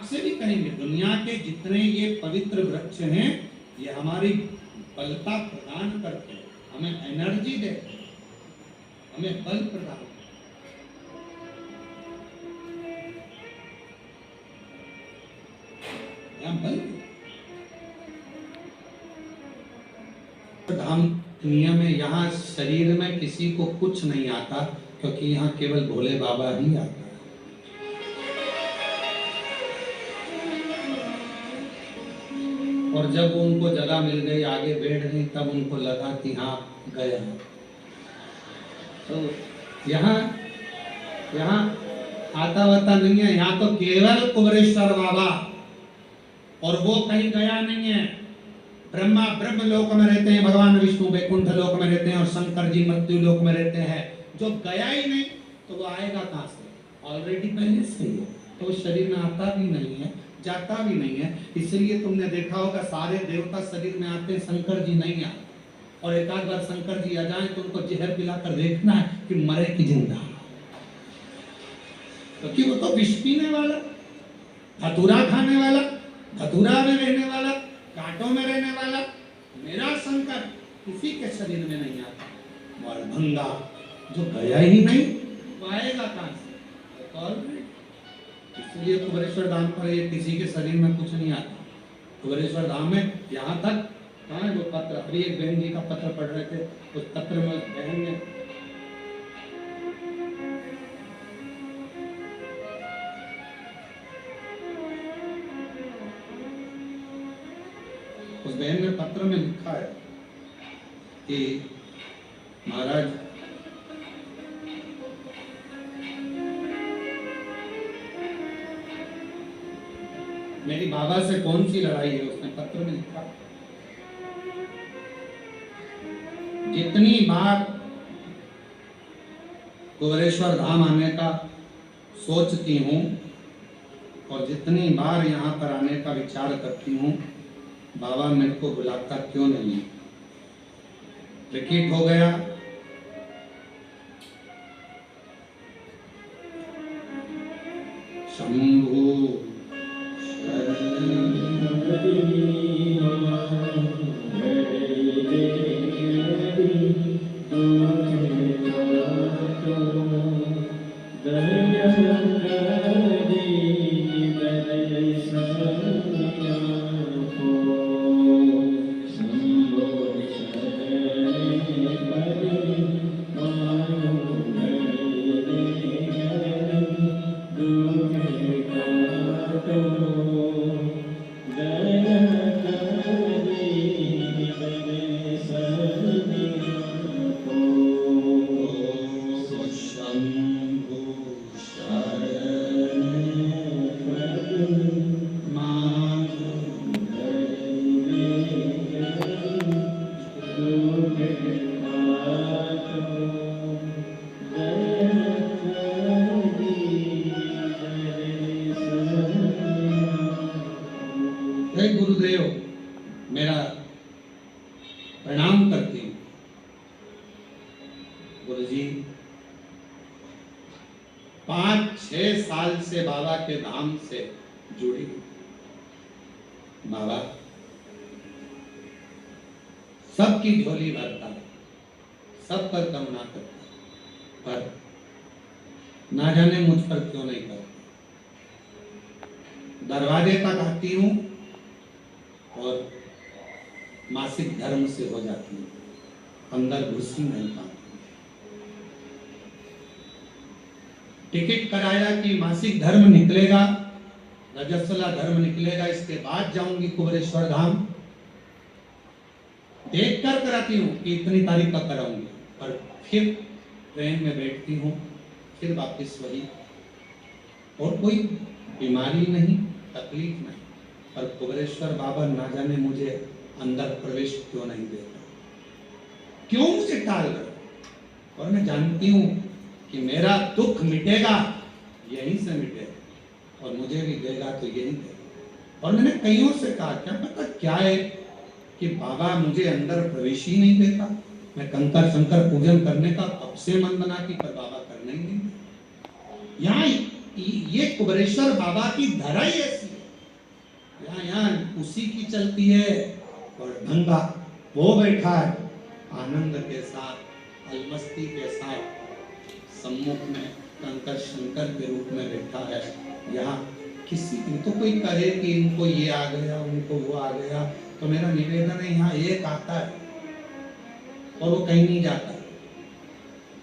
आपसे भी कहेंगे दुनिया के जितने ये पवित्र वृक्ष हैं ये हमारी बलता प्रदान करते हैं, हमें एनर्जी देते हैं, हमें बल प्रदान करते हैं, बल। धाम नियम है, यहाँ शरीर में किसी को कुछ नहीं आता क्योंकि यहाँ केवल भोले बाबा ही आता है। और जब उनको जगह मिल गई आगे बैठ गई तब उनको लगा कि हाँ गया। तो यहाँ आता वाता नहीं है, यहाँ तो केवल कुबरेश्वर बाबा, और वो कहीं गया नहीं है। ब्रह्मा ब्रह्म लोक में रहते हैं, भगवान विष्णु वैकुंठ लोक में रहते हैं और शंकर जी मृत्यु लोक में रहते हैं। जो गया ही नहीं तो वो आएगा कहाँ से? ऑलरेडी पहले से ही है, तो शरीर में आता भी नहीं है, जाता भी नहीं है। इसलिए तुमने देखा होगा सारे देवता शरीर में आते हैं, शंकर जी नहीं आते। और एक आध बार शंकर जी आ जाए तो उनको जहर पिलाकर देखना है कि मरे कि जिंदा, क्योंकि वो तो विष पीने वाला, धतूरा खाने वाला, धतूरा में रहने वाला, कांटों में रहने वाला मेरा शंकर किसी के शरीर में नहीं आता। भंगा जो गया ही नहीं वो आएगा कहां से? इसलिए कुबरेश्वर धाम पर ये किसी के शरीर में कुछ नहीं आता। कुबरेश्वर धाम में यहाँ तक कहाँ है वो पत्र, अभी एक बहन जी का पत्र पढ़ रहे थे, उस पत्र में बहन ने पत्र में लिखा है कि महाराज मेरी बाबा से कौन सी लड़ाई है। उसने पत्र में लिखा जितनी बार कुबरेश्वर धाम आने का सोचती हूँ और जितनी बार यहाँ पर आने का विचार करती हूँ, बाबा मेरे को बुलाता क्यों नहीं? रिपीट हो गया। शंभु गुरुदेव मेरा प्रणाम करती हूँ। गुरुजी 5-6 साल से बाबा के धाम से जुड़ी। बाबा सबकी झोली भरता है, सब पर करुणा करता है, पर ना जाने मुझ पर क्यों नहीं करता। दरवाजे तक आती हूँ और मासिक धर्म से हो जाती हूँ, अंदर घुस ही नहीं पाती। टिकट कराया कि मासिक धर्म निकलेगा, रजस्वला धर्म निकलेगा, इसके बाद जाऊंगी कुबरेश्वर धाम। देख कर कराती हूँ कि इतनी तारीख का कराऊंगी, पर फिर ट्रेन में बैठती हूँ, फिर वापस वही। और कोई बीमारी नहीं, तकलीफ नहीं, पर कुबरेश्वर बाबा ना जाने मुझे अंदर प्रवेश क्यों नहीं देता, क्यों मुझे टाल रहे। और मैं जानती हूँ कि मेरा दुख मिटेगा यहीं से मिटेगा, और मुझे भी देगा तो यही देगा। और मैंने कईयों से कहा क्या पता क्या है कि बाबा मुझे अंदर प्रवेश ही नहीं देता। मैं कंकर शंकर पूजन करने का कब से मन बना कि पर बाबा करने ही नहीं। यहाँ ये कुबरेश्वर बाबा की धरा ही ऐसी है, यहाँ उसी की चलती है। और ढंगा वो बैठा है आनंद के साथ, अलमस्ती के साथ, सम्मुख में कंकर शंकर के रूप में बैठा है। यहाँ किसी तो कोई कहे कि इनको ये आ गया, उनको वो आ गया, तो मेरा निवेदन है यहाँ एक आता है और वो कहीं नहीं जाता।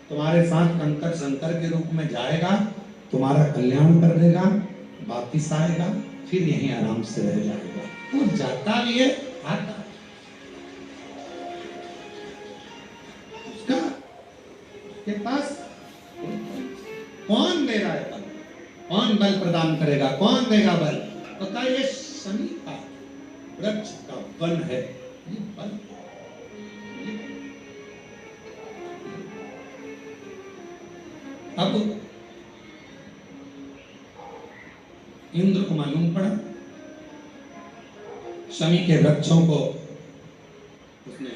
तुम्हारे साथ कंकर शंकर के रूप में जाएगा, तुम्हारा कल्याण कर देगा, वापिस आएगा, फिर यहीं आराम से रह जाएगा। वो जाता भी है, आता है। उसका के पास कौन दे रहा है बल? कौन बल प्रदान करेगा? कौन देगा बल? पता है ये शनि का वृक्ष का वन है, ये बल। अब इंद्र को मालूम पड़ा शनि के वृक्षों को उसने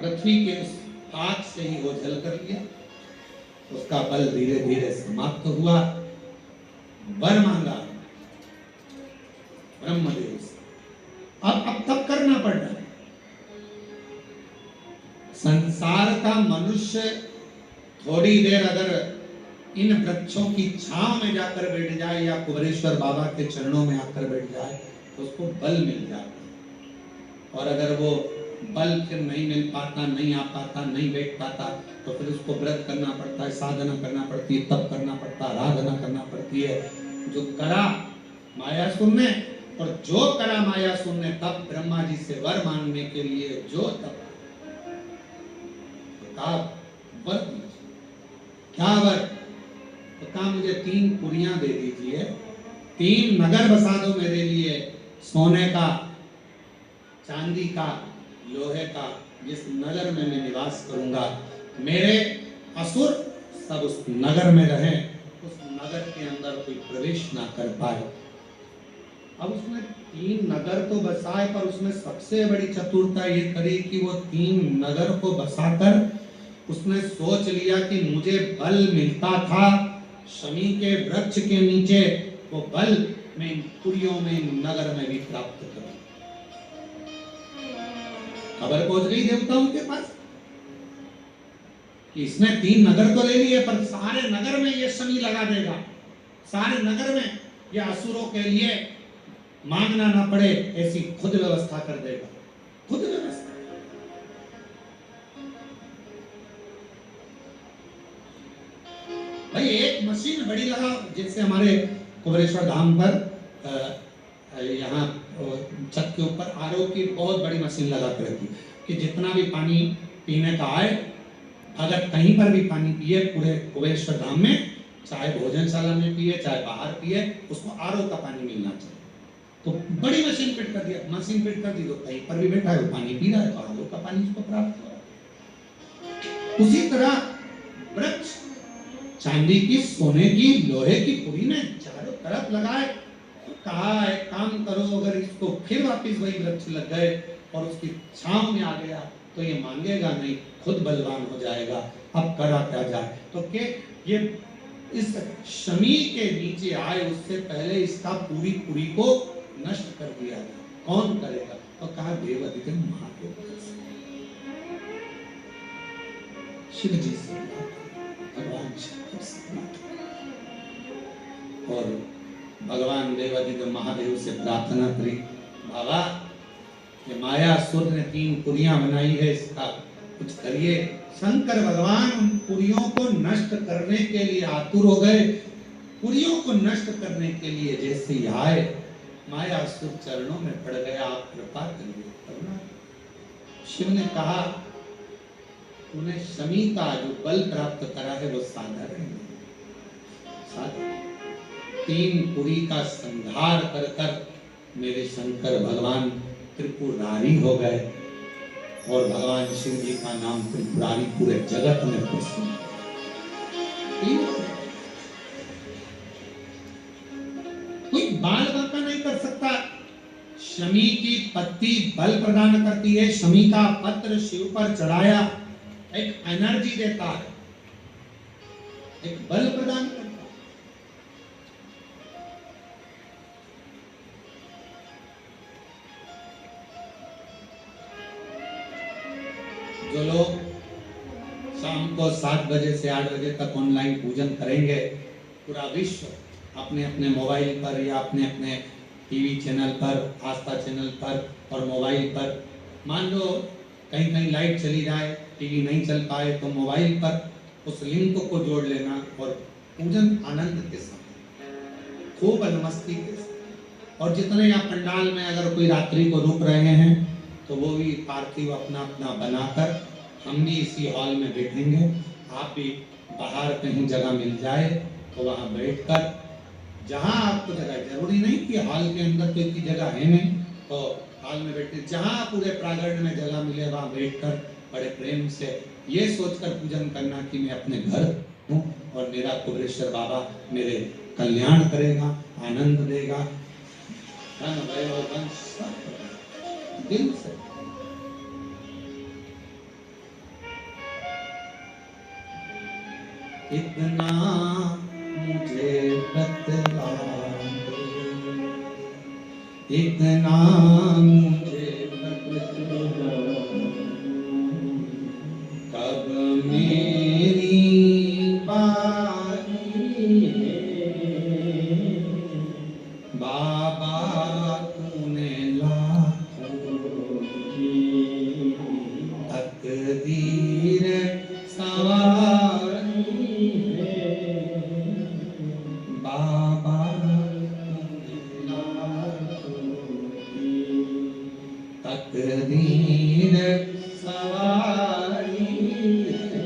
पृथ्वी के उस आग से ही ओझल कर लिया। उसका बल धीरे धीरे समाप्त हुआ। वर मांगा ब्रह्मदेव से। अब तब करना पड़ रहा है। संसार का मनुष्य थोड़ी देर अगर इन वृक्षों की छांव में जाकर बैठ जाए या कुबेरेश्वर बाबा के चरणों में आकर बैठ जाए तो उसको बल मिल जाता है। और अगर वो बल फिर नहीं मिल पाता, नहीं आ पाता, नहीं बैठ पाता, तो फिर उसको व्रत करना पड़ता है, साधना करना पड़ती है, तप करना पड़ता है, आराधना करना पड़ती है। जो करा मायासुर ने, और जो करा मायासुर ने तब ब्रह्मा जी से वर मांगने के लिए जो तप, वर क्या वर? तो कहा मुझे 3 पुरियां दे दीजिए, 3 नगर बसा दो मेरे लिए, सोने का, चांदी का, लोहे का, जिस नगर में मैं निवास करूंगा, मेरे असुर सब उस नगर में रहें, उस नगर के अंदर कोई प्रवेश ना कर पाए। अब उसने 3 नगर तो बसाए, पर उसमें सबसे बड़ी चतुरता ये करी कि वो 3 नगर को बसाकर उसने सोच लिया कि मुझे बल मिलता था शमी के वृक्ष के नीचे, वो बल मैं इन पुरियों में, इन नगर में भी प्राप्त करूं। खबर पहुंच गई देवताओं के पास कि इसने 3 नगर तो ले लिए, पर सारे नगर में ये शनि लगा देगा, सारे नगर में ये असुरों के लिए मांगना ना पड़े ऐसी खुद व्यवस्था कर देगा। खुद व्यवस्था। भाई एक मशीन बड़ी लगा, जैसे हमारे कुबेरेश्वर धाम पर यहाँ छत के ऊपर आरओ की बहुत बड़ी मशीन लगा के रखी कि जितना भी पानी पीने का आए, अगर कहीं पर भी पानी पिए पूरे कुबेरेश्वर धाम में, चाहे भोजनशाला में पिए चाहे बाहर पिए, उसको आरओ का पानी मिलना चाहिए। तो बड़ी मशीन फिट कर दिया, मशीन फिट कर दी तो कहीं पर भी बैठा है वो पानी पी रहा है, तो आरओ का पानी उसको प्राप्त हो रहा है। उसी तरह वृक्ष चांदी की, सोने की, लोहे की पुरी ने चारों तरफ लगाए। कहा एक काम करो, अगर इसको फिर वापिस वही वृक्ष लग गए और उसकी छांव में आ गया तो ये मांगेगा नहीं, खुद बलवान हो जाएगा। अब करा क्या जाए? तो के ये इस शमी के नीचे आए उससे पहले इसका पूरी पुरी को नष्ट कर दिया गया। कौन करेगा? तो कहा देवादिदेव महादेव शिव जी से, भगवान शंकर से। और भगवान देवादिदेव महादेव से प्रार्थना करी, बाबा ये मायासुर ने 3 पुरियां बनाई है, इसका कुछ करिए। शंकर भगवान उन पुरियों को नष्ट करने के लिए आतुर हो गए। पुरियों को नष्ट करने के लिए जैसे ही आए, मायासुर चरणों में पड़ गया, आप कृपा करिए, करुणा। शिव ने कहा तूने शमी का जो बल प्राप्त करा है वो साधारण नहीं, साधारण 3 पुरी का संहार कर कर मेरे शंकर भगवान त्रिपुरारी हो गए, और भगवान शिव जी का नाम त्रिपुरारी पूरे जगत में प्रसिद्ध। कोई बाल बांका नहीं कर सकता। शमी की पत्ती बल प्रदान करती है, शमी का पत्र शिव पर चढ़ाया एक एनर्जी देता है, एक बल प्रदान करता है। जो लोग शाम को 7 बजे से 8 बजे तक ऑनलाइन पूजन करेंगे, पूरा विश्व अपने अपने मोबाइल पर या अपने अपने टीवी चैनल पर, आस्था चैनल पर और मोबाइल पर, मान लो कहीं कहीं लाइट चली जाए, टीवी नहीं चल पाए, तो मोबाइल पर उस लिंक को जोड़ लेना और पूजन आनंद के साथ, खूब मस्ती के साथ। और जितने यहाँ पंडाल में अगर कोई रात्रि को रुक रहे हैं तो वो भी पार्थिव अपना अपना बनाकर हम भी इसी हॉल में बैठेंगे। आप भी बाहर कहीं जगह मिल जाए तो वहाँ बैठकर, जहाँ आपको जगह, जरूरी नहीं कि हॉल के अंदर तो इतनी जगह है नहीं, तो हॉल में बैठे, जहाँ पूरे प्रांगण में जगह मिले वहाँ बैठकर बड़े प्रेम से ये सोचकर पूजन करना कि मैं अपने घर हूँ और मेरा कुबेरेश्वर बाबा मेरे कल्याण करेगा, आनंद देगा, धन वैभव वंश सब दिल से। इतना मुझे बतला दो, इतना मुझे बतला, कब मेरी बारी है बाबा, तूने लाखों की तकदीर सवारी है बाबा, तूने लाखों की तकदीर सवारी है,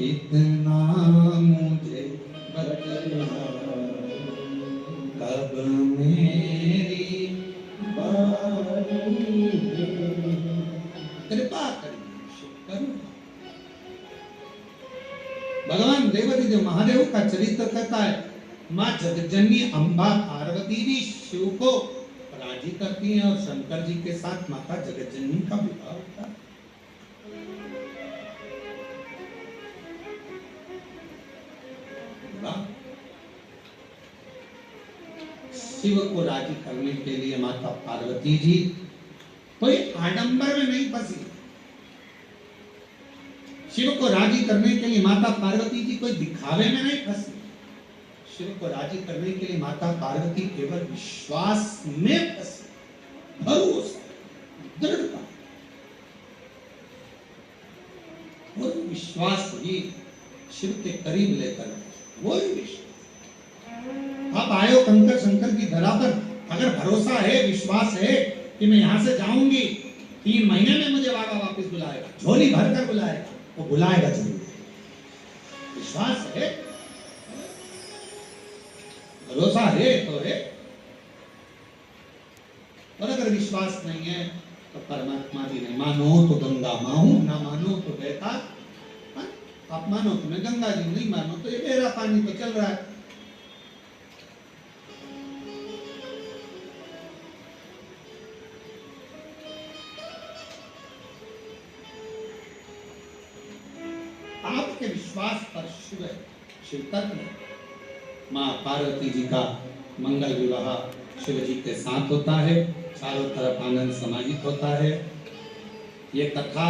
इतना मुझे बतला, कब मेरी बारी है, कृपा करिए। भगवान देवादिदेव महादेव का चरित्र कहता है, माँ जगज्जननी अम्बा पार्वती भी शिव को राजी करती हैं और शंकर जी के साथ माता जगज्जननी का विवाह होता है। शिव को राजी करने के लिए माता पार्वती जी कोई आडंबर में नहीं फंसी। शिव को राजी करने के लिए माता पार्वती जी कोई दिखावे में नहीं फंसी। शिव को राजी करने के लिए माता पार्वती केवल विश्वास में फंसी, भरोसा, दृढ़ता और विश्वास ही शिव के करीब लेकर, वो ही विश्वास। आप आयो कंकर शंकर की धरा पर, अगर भरोसा है, विश्वास है कि मैं यहां से जाऊंगी, 3 महीने में मुझे बाबा वापस बुलाएगा, झोली भर कर बुलाएगा, वो बुलाएगा जरूर। विश्वास है, भरोसा है तो है। और अगर विश्वास नहीं है तो परमात्मा भी नहीं। मानो तो गंगा माहू, ना मानो तो बहता। आप मानो तो मैं गंगा जी, नहीं मानो तो ये बहरा पानी तो चल रहा है। आपके विश्वास पर शिव है, शिव तत्व है। माँ पार्वती जी का मंगल विवाह शिव जी के साथ होता है, चारों तरफ आनंद समाहित होता है। ये कथा